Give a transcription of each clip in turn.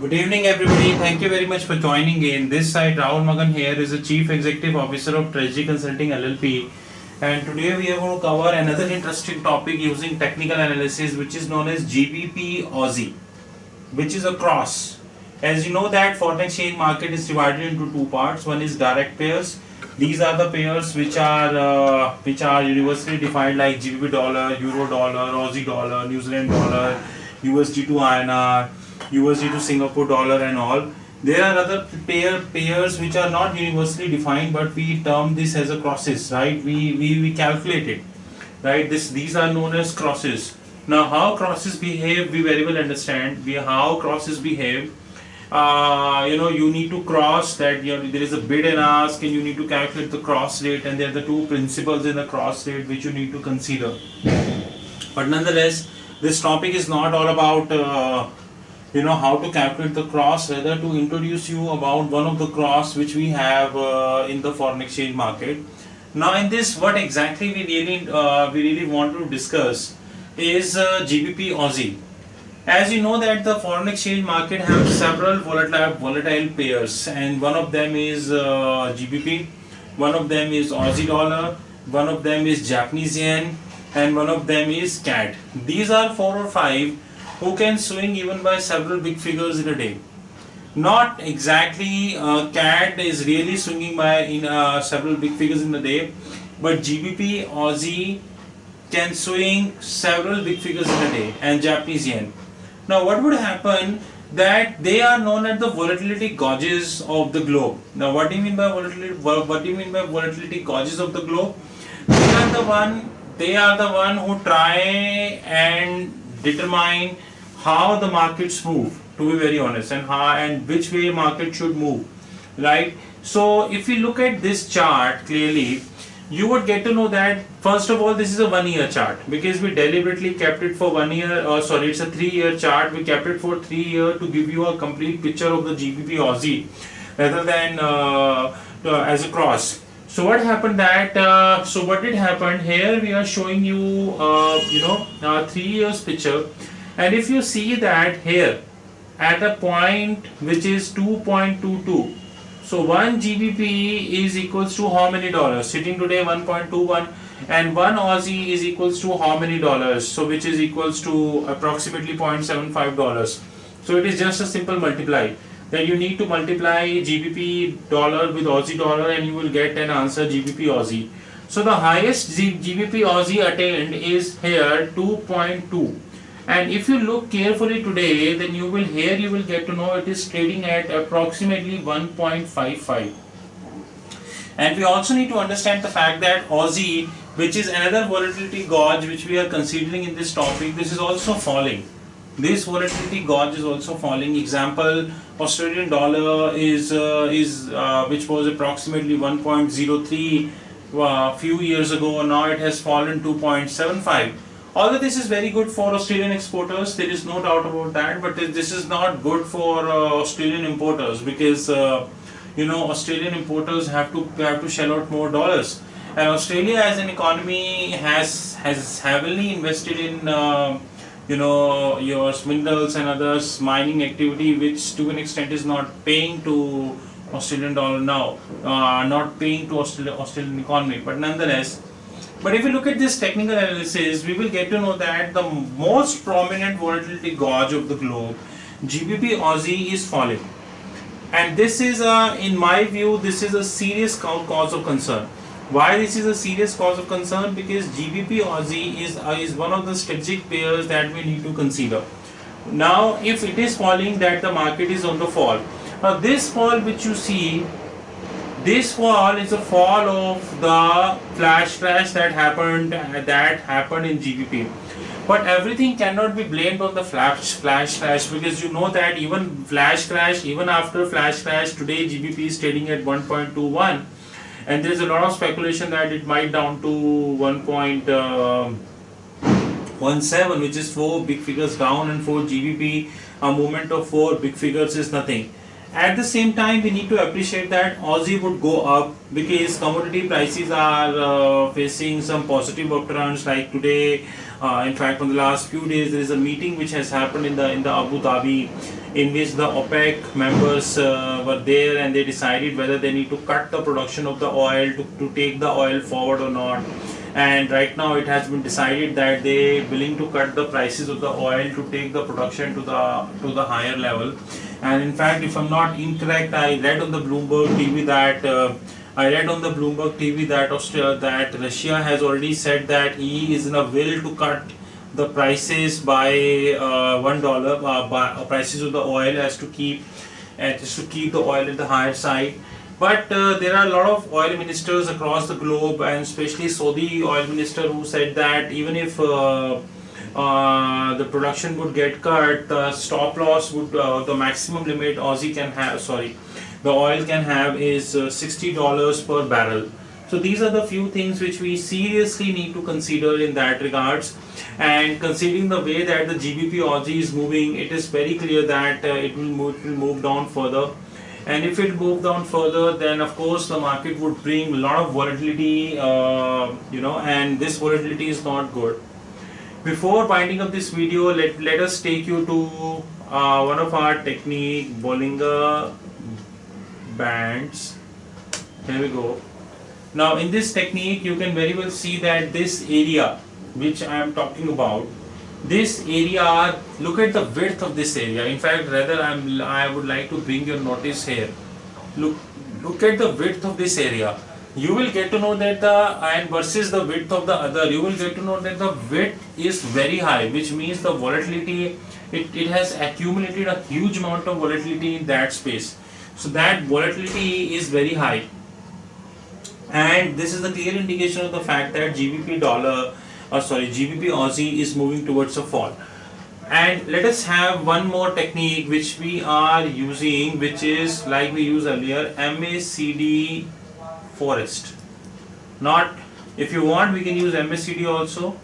Good evening, everybody. Thank you very much for joining in. This side, Rahul Magan here is the Chief Executive Officer of Treasury Consulting LLP. And today we are going to cover another interesting topic using technical analysis, which is known as GBP Aussie, which is a cross. As you know that foreign exchange market is divided into two parts. One is direct pairs. These are the pairs which are universally defined like GBP dollar, Euro dollar, Aussie dollar, New Zealand dollar, USD to INR, USD to Singapore dollar and all. There are other pairs which are not universally defined, but we term this as a crosses, right? We calculate it, right? These are known as crosses. Now, how crosses behave, we very well understand. How crosses behave. You need to cross that. There is a bid and ask, and you need to calculate the cross rate, and there are the two principles in the cross rate which you need to consider. But nonetheless, this topic is not all about how to calculate the cross, rather to introduce you about one of the cross which we have in the foreign exchange market. Now, in this, what exactly we really want to discuss is GBP Aussie. As you know that the foreign exchange market have several volatile pairs, and one of them is GBP, one of them is Aussie dollar, one of them is Japanese yen, and one of them is CAD. These are 4 or 5 who can swing even by several big figures in a day. Not exactly CAD is really swinging by in several big figures in a day, but GBP Aussie can swing several big figures in a day, and Japanese yen. Now, what would happen that they are known as the volatility gauges of the globe. Now, what do you mean by volatility? What do you mean by volatility gauges of the globe? They are the one who try and determine how the markets move, to be very honest, and which way market should move, right? So if you look at this chart clearly, you would get to know that first of all this is a 1 year chart, because we deliberately kept it for 1 year, it's a 3-year chart. We kept it for 3 years to give you a complete picture of the GBP Aussie rather than as a cross. So what happened that what did happen here, we are showing you 3 years picture, and if you see that here at a point which is 2.22, so 1 GBP is equals to how many dollars? Sitting today 1.21, and 1 Aussie is equals to how many dollars? So which is equals to approximately $0.75. So it is just a simple multiply. Then you need to multiply GBP dollar with Aussie dollar, and you will get an answer GBP Aussie. So the highest GBP Aussie attained is here 2.2. And if you look carefully today, then you will get to know it is trading at approximately 1.55. And we also need to understand the fact that Aussie, which is another volatility gauge which we are considering in this topic, this is also falling. This volatility gauge is also falling. Example, Australian dollar is which was approximately 1.03 few years ago. Now it has fallen to 0.75. Although this is very good for Australian exporters, there is no doubt about that, but this is not good for Australian importers, because Australian importers have to shell out more dollars, and Australia as an economy has heavily invested in your minerals and others, mining activity, which to an extent is not paying to Australian dollar now, not paying to Australian economy, but nonetheless. But if you look at this technical analysis, we will get to know that the most prominent volatility gauge of the globe, GBP Aussie, is falling. And this is, in my view, this is a serious cause of concern. Why this is a serious cause of concern? Because GBP Aussie is one of the strategic pairs that we need to consider. Now, if it is falling, that the market is on the fall. Now, this fall which you see, this fall is a fall of the flash crash that happened in GBP. But everything cannot be blamed on the flash crash, because you know that even after flash crash, today GBP is trading at 1.21, and there is a lot of speculation that it might down to 1.17, which is 4 big figures down, and for GBP a movement of 4 big figures is nothing. At the same time, we need to appreciate that Aussie would go up because commodity prices are facing some positive upturns. Like today, in fact, on the last few days, there is a meeting which has happened in the Abu Dhabi, in which the OPEC members were there, and they decided whether they need to cut the production of the oil to take the oil forward or not. And right now, it has been decided that they willing to cut the prices of the oil to take the production to the higher level. And in fact, if I'm not incorrect, I read on the Bloomberg TV that Russia has already said that he is in a will to cut the prices by $1 prices of the oil as to keep the oil at the higher side. But there are a lot of oil ministers across the globe, and especially Saudi oil minister, who said that even if the production would get cut, the stop loss would the maximum limit Aussie can have, the oil can have is $60 per barrel. So these are the few things which we seriously need to consider in that regards. And considering the way that the GBP Aussie is moving, it is very clear that it will move down further. And if it moved down further, then of course the market would bring a lot of volatility, and this volatility is not good. Before winding up this video, let us take you to one of our technique, Bollinger Bands. Here we go. Now in this technique, you can very well see that this area which I am talking about, this area, look at the width of this area. In fact, rather I would like to bring your notice here. Look at the width of this area. You will get to know that and versus the width of the other, you will get to know that the width is very high, which means the volatility, it has accumulated a huge amount of volatility in that space. So that volatility is very high, and this is the clear indication of the fact that GBP Aussie is moving towards a fall. And let us have one more technique which we are using, which is like we used earlier, MACD Forest. Not, if you want, we can use MACD also.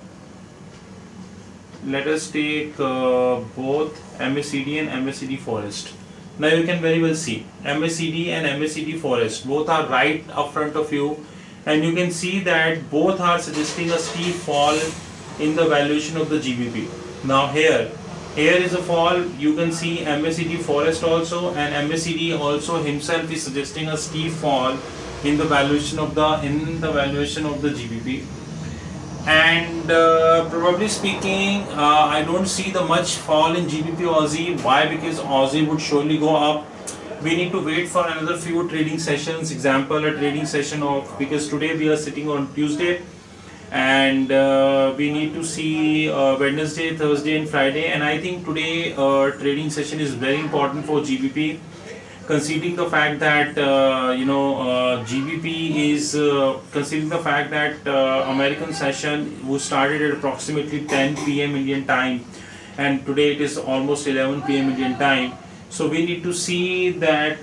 Let us take both MACD and MACD Forest. Now you can very well see MACD and MACD Forest, both are right up front of you, and you can see that both are suggesting a steep fall in the valuation of the GBP. Now here is a fall. You can see MACD Forest also, and MACD also himself is suggesting a steep fall in the valuation of the GBP. And probably speaking, I don't see the much fall in GBP Aussie. Why? Because Aussie would surely go up. We need to wait for another few trading sessions. Example, a trading session of, because today we are sitting on Tuesday, and we need to see Wednesday, Thursday and Friday. And I think today trading session is very important for GBP, considering the fact that GBP is considering the fact that American session was started at approximately 10 p.m. Indian time, and today it is almost 11 p.m. Indian time. So we need to see that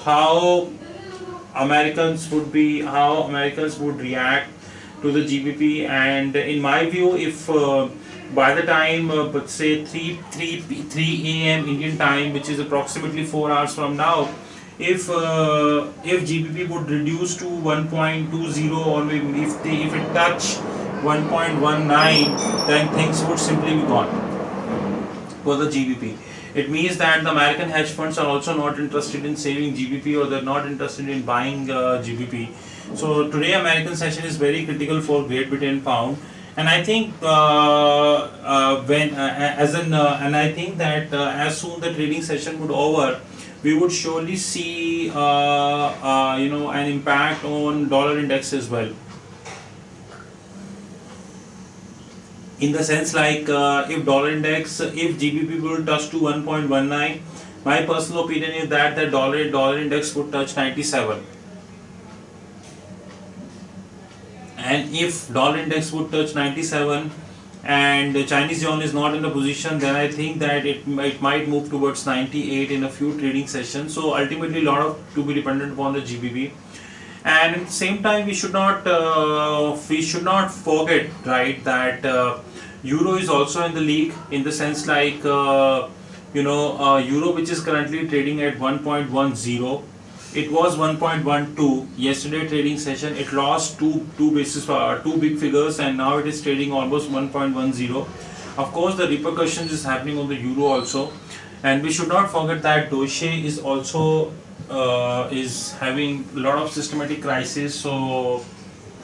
how Americans would react to the GBP. And in my view, if by the time but say 3 a.m. Indian time, which is approximately 4 hours from now, if GBP would reduce to 1.20, or maybe if it touch 1.19, then things would simply be gone for the GBP. It means that the American hedge funds are also not interested in saving GBP, or they're not interested in buying GBP. So today American session is very critical for Great Britain pound. And I think as soon the trading session would over, we would surely see an impact on dollar index as well. In the sense like if GBP will touch to 1.19, my personal opinion is that the dollar index would touch 97. And if dollar index would touch 97 and the Chinese yuan is not in a position, then I think that it might move towards 98 in a few trading sessions. So ultimately a lot of to be dependent upon the GBP. And at the same time, we should not forget, right, that euro is also in the league, in the sense like Euro, which is currently trading at 1.10. It was 1.12 yesterday trading session. It lost two big figures, and now it is trading almost 1.10. Of course, the repercussions is happening on the euro also, and we should not forget that Deutsche is also is having a lot of systematic crisis. So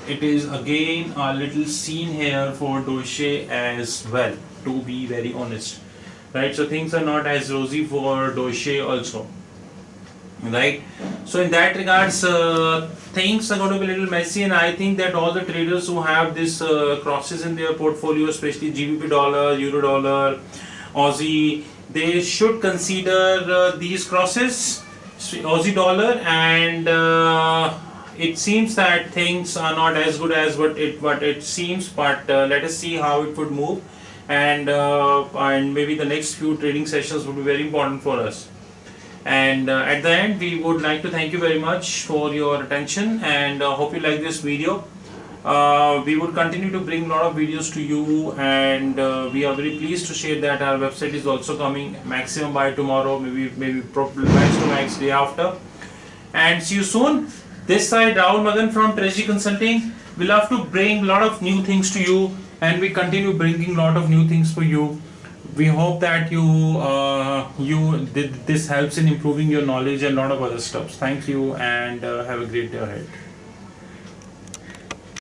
it is again a little scene here for Deutsche as well, to be very honest, right? So things are not as rosy for Deutsche also, right? So in that regards, things are going to be a little messy, and I think that all the traders who have this crosses in their portfolio, especially GBP dollar, euro dollar, Aussie, they should consider these crosses, Aussie dollar, and it seems that things are not as good as what it seems, but let us see how it would move, and maybe the next few trading sessions will be very important for us. And at the end, we would like to thank you very much for your attention, and hope you like this video. We would continue to bring a lot of videos to you, and we are very pleased to share that our website is also coming maximum by tomorrow, maybe probably max to max day after. And see you soon. This side Rahul Magan from Treasury Consulting. We love to bring a lot of new things to you, and we continue bringing a lot of new things for you. We hope that this helps in improving your knowledge and a lot of other stuff. Thank you, and have a great day ahead.